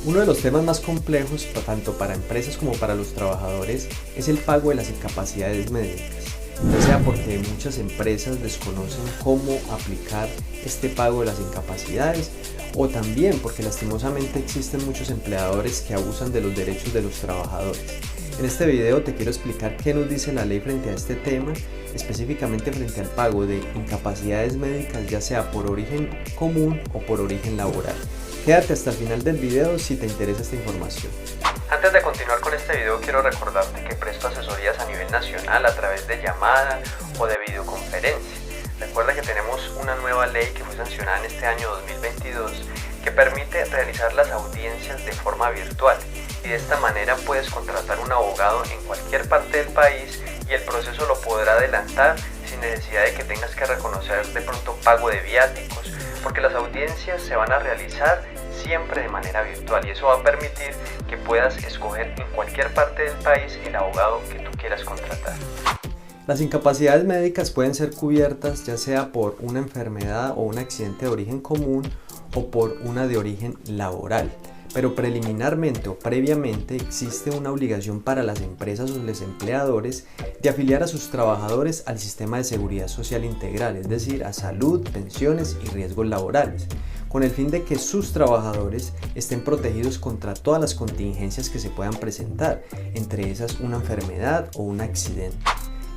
Uno de los temas más complejos, tanto para empresas como para los trabajadores, es el pago de las incapacidades médicas, ya sea porque muchas empresas desconocen cómo aplicar este pago de las incapacidades, o también porque lastimosamente existen muchos empleadores que abusan de los derechos de los trabajadores. En este video te quiero explicar qué nos dice la ley frente a este tema, específicamente frente al pago de incapacidades médicas, ya sea por origen común o por origen laboral. Quédate hasta el final del video si te interesa esta información. Antes de continuar con este video, quiero recordarte que presto asesorías a nivel nacional a través de llamada o de videoconferencia. Recuerda que tenemos una nueva ley que fue sancionada en este año 2022 que permite realizar las audiencias de forma virtual, y de esta manera puedes contratar un abogado en cualquier parte del país y el proceso lo podrá adelantar sin necesidad de que tengas que reconocer de pronto pago de viáticos, porque las audiencias se van a realizar siempre de manera virtual y eso va a permitir que puedas escoger en cualquier parte del país el abogado que tú quieras contratar. Las incapacidades médicas pueden ser cubiertas ya sea por una enfermedad o un accidente de origen común o por una de origen laboral, pero preliminarmente o previamente existe una obligación para las empresas o los empleadores de afiliar a sus trabajadores al sistema de seguridad social integral, es decir, a salud, pensiones y riesgos laborales, con el fin de que sus trabajadores estén protegidos contra todas las contingencias que se puedan presentar, entre esas una enfermedad o un accidente.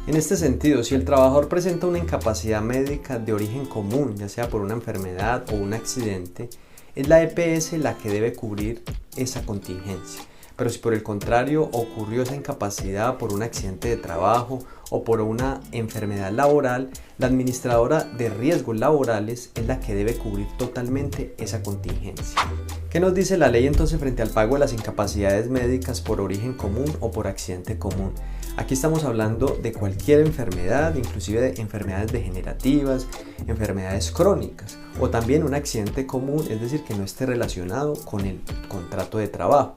En este sentido, si el trabajador presenta una incapacidad médica de origen común, ya sea por una enfermedad o un accidente, es la EPS la que debe cubrir esa contingencia. Pero si por el contrario ocurrió esa incapacidad por un accidente de trabajo o por una enfermedad laboral, la administradora de riesgos laborales es la que debe cubrir totalmente esa contingencia. ¿Qué nos dice la ley entonces frente al pago de las incapacidades médicas por origen común o por accidente común? Aquí estamos hablando de cualquier enfermedad, inclusive de enfermedades degenerativas, enfermedades crónicas o también un accidente común, es decir, que no esté relacionado con el contrato de trabajo.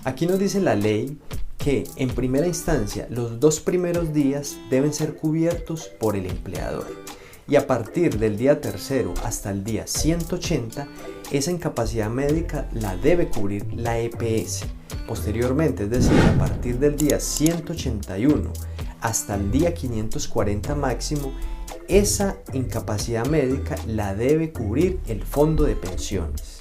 Aquí nos dice la ley que en primera instancia los 2 primeros días deben ser cubiertos por el empleador y a partir del día 3 hasta el día 180 esa incapacidad médica la debe cubrir la EPS. Posteriormente, es decir, a partir del día 181 hasta el día 540 máximo, esa incapacidad médica la debe cubrir el fondo de pensiones.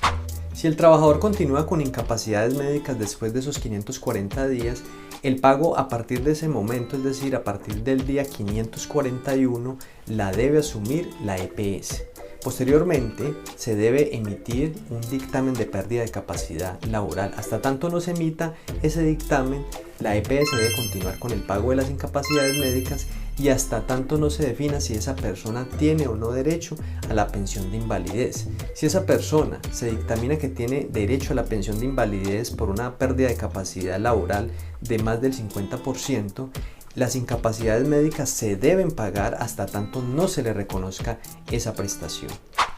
Si el trabajador continúa con incapacidades médicas después de esos 540 días, el pago a partir de ese momento, es decir, a partir del día 541, la debe asumir la EPS. Posteriormente, se debe emitir un dictamen de pérdida de capacidad laboral. Hasta tanto no se emita ese dictamen, la EPS debe continuar con el pago de las incapacidades médicas y hasta tanto no se defina si esa persona tiene o no derecho a la pensión de invalidez. Si esa persona se dictamina que tiene derecho a la pensión de invalidez por una pérdida de capacidad laboral de más del 50%, las incapacidades médicas se deben pagar hasta tanto no se le reconozca esa prestación.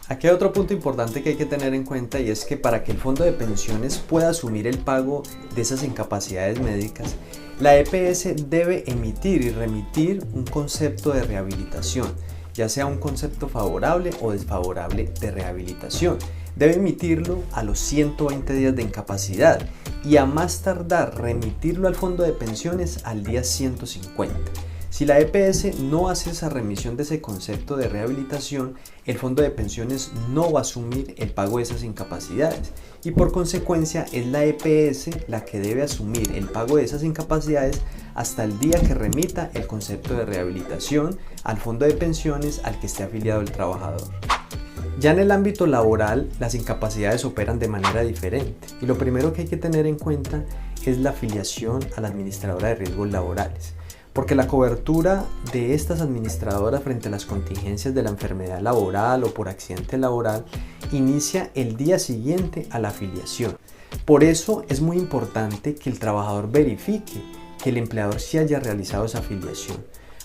Aquí hay otro punto importante que hay que tener en cuenta y es que para que el fondo de pensiones pueda asumir el pago de esas incapacidades médicas, la EPS debe emitir y remitir un concepto de rehabilitación, ya sea un concepto favorable o desfavorable de rehabilitación. Debe emitirlo a los 120 días de incapacidad y a más tardar remitirlo al fondo de pensiones al día 150. Si la EPS no hace esa remisión de ese concepto de rehabilitación, el fondo de pensiones no va a asumir el pago de esas incapacidades y por consecuencia es la EPS la que debe asumir el pago de esas incapacidades hasta el día que remita el concepto de rehabilitación al fondo de pensiones al que esté afiliado el trabajador. Ya en el ámbito laboral, las incapacidades operan de manera diferente y lo primero que hay que tener en cuenta es la afiliación a la administradora de riesgos laborales, porque la cobertura de estas administradoras frente a las contingencias de la enfermedad laboral o por accidente laboral inicia el día siguiente a la afiliación. Por eso es muy importante que el trabajador verifique que el empleador sí haya realizado esa afiliación,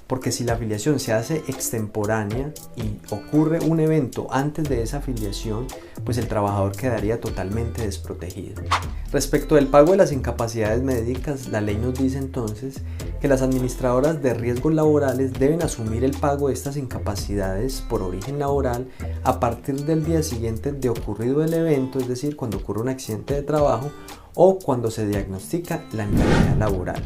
porque si la afiliación se hace extemporánea y ocurre un evento antes de esa afiliación, pues el trabajador quedaría totalmente desprotegido. Respecto del pago de las incapacidades médicas, la ley nos dice entonces que las administradoras de riesgos laborales deben asumir el pago de estas incapacidades por origen laboral a partir del día siguiente de ocurrido el evento, es decir, cuando ocurre un accidente de trabajo o cuando se diagnostica la enfermedad laboral.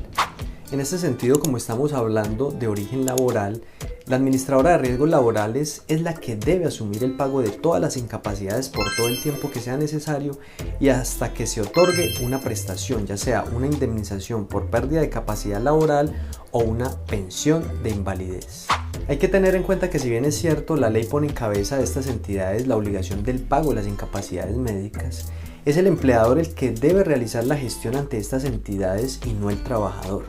En este sentido, como estamos hablando de origen laboral, la administradora de riesgos laborales es la que debe asumir el pago de todas las incapacidades por todo el tiempo que sea necesario y hasta que se otorgue una prestación, ya sea una indemnización por pérdida de capacidad laboral o una pensión de invalidez. Hay que tener en cuenta que, si bien es cierto, la ley pone en cabeza de estas entidades la obligación del pago de las incapacidades médicas, es el empleador el que debe realizar la gestión ante estas entidades y no el trabajador.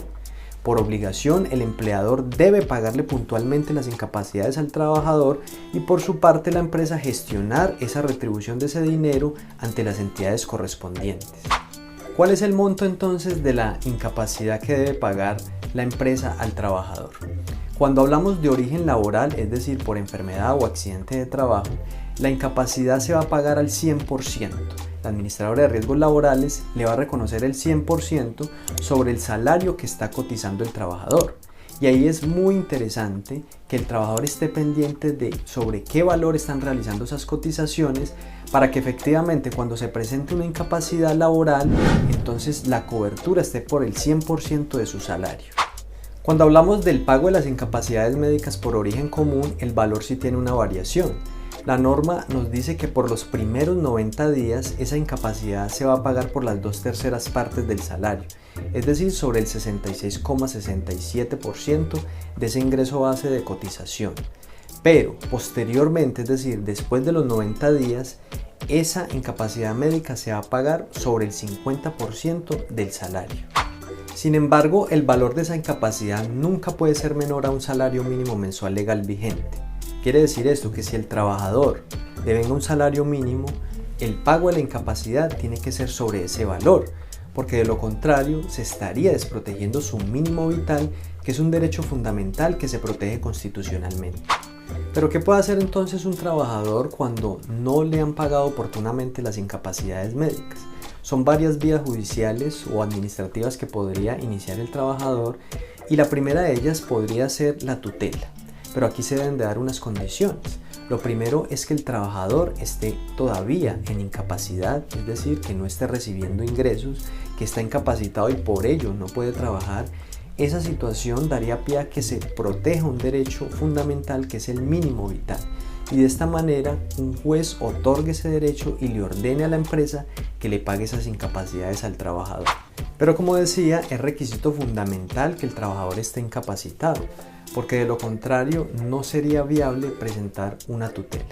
Por obligación, el empleador debe pagarle puntualmente las incapacidades al trabajador y por su parte la empresa gestionar esa retribución de ese dinero ante las entidades correspondientes. ¿Cuál es el monto entonces de la incapacidad que debe pagar la empresa al trabajador? Cuando hablamos de origen laboral, es decir, por enfermedad o accidente de trabajo, la incapacidad se va a pagar al 100%. La administradora de riesgos laborales le va a reconocer el 100% sobre el salario que está cotizando el trabajador. Y ahí es muy interesante que el trabajador esté pendiente de sobre qué valor están realizando esas cotizaciones para que efectivamente cuando se presente una incapacidad laboral, entonces la cobertura esté por el 100% de su salario. Cuando hablamos del pago de las incapacidades médicas por origen común, el valor sí tiene una variación. La norma nos dice que por los primeros 90 días esa incapacidad se va a pagar por las 2/3 partes del salario, es decir, sobre el 66,67% de ese ingreso base de cotización. Pero posteriormente, es decir, después de los 90 días, esa incapacidad médica se va a pagar sobre el 50% del salario. Sin embargo, el valor de esa incapacidad nunca puede ser menor a un salario mínimo mensual legal vigente. Quiere decir esto que si el trabajador devenga un salario mínimo, el pago de la incapacidad tiene que ser sobre ese valor, porque de lo contrario se estaría desprotegiendo su mínimo vital, que es un derecho fundamental que se protege constitucionalmente. Pero ¿qué puede hacer entonces un trabajador cuando no le han pagado oportunamente las incapacidades médicas? Son varias vías judiciales o administrativas que podría iniciar el trabajador, y la primera de ellas podría ser la tutela. Pero aquí se deben de dar unas condiciones. Lo primero es que el trabajador esté todavía en incapacidad, es decir, que no esté recibiendo ingresos, que está incapacitado y por ello no puede trabajar. Esa situación daría pie a que se proteja un derecho fundamental que es el mínimo vital. Y de esta manera un juez otorgue ese derecho y le ordene a la empresa que le pague esas incapacidades al trabajador. Pero como decía, es requisito fundamental que el trabajador esté incapacitado, porque de lo contrario no sería viable presentar una tutela.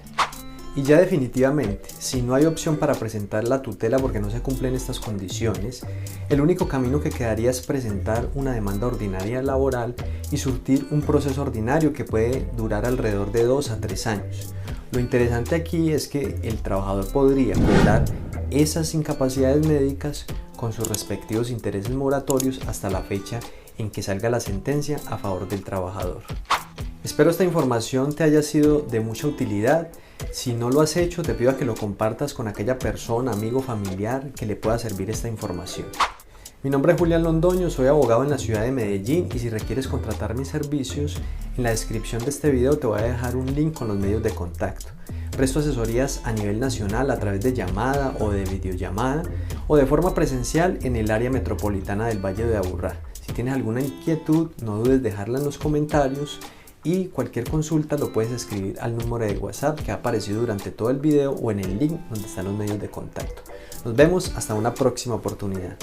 Y ya definitivamente, si no hay opción para presentar la tutela porque no se cumplen estas condiciones, el único camino que quedaría es presentar una demanda ordinaria laboral y surtir un proceso ordinario que puede durar alrededor de 2 a 3 años. Lo interesante aquí es que el trabajador podría cobrar esas incapacidades médicas con sus respectivos intereses moratorios hasta la fecha en que salga la sentencia a favor del trabajador. Espero esta información te haya sido de mucha utilidad. Si no lo has hecho, te pido a que lo compartas con aquella persona, amigo, familiar que le pueda servir esta información. Mi nombre es Julián Londoño, soy abogado en la ciudad de Medellín y si requieres contratar mis servicios, en la descripción de este video te voy a dejar un link con los medios de contacto. Presto asesorías a nivel nacional a través de llamada o de videollamada o de forma presencial en el área metropolitana del Valle de Aburrá. Si tienes alguna inquietud, no dudes en dejarla en los comentarios y cualquier consulta lo puedes escribir al número de WhatsApp que ha aparecido durante todo el video o en el link donde están los medios de contacto. Nos vemos hasta una próxima oportunidad.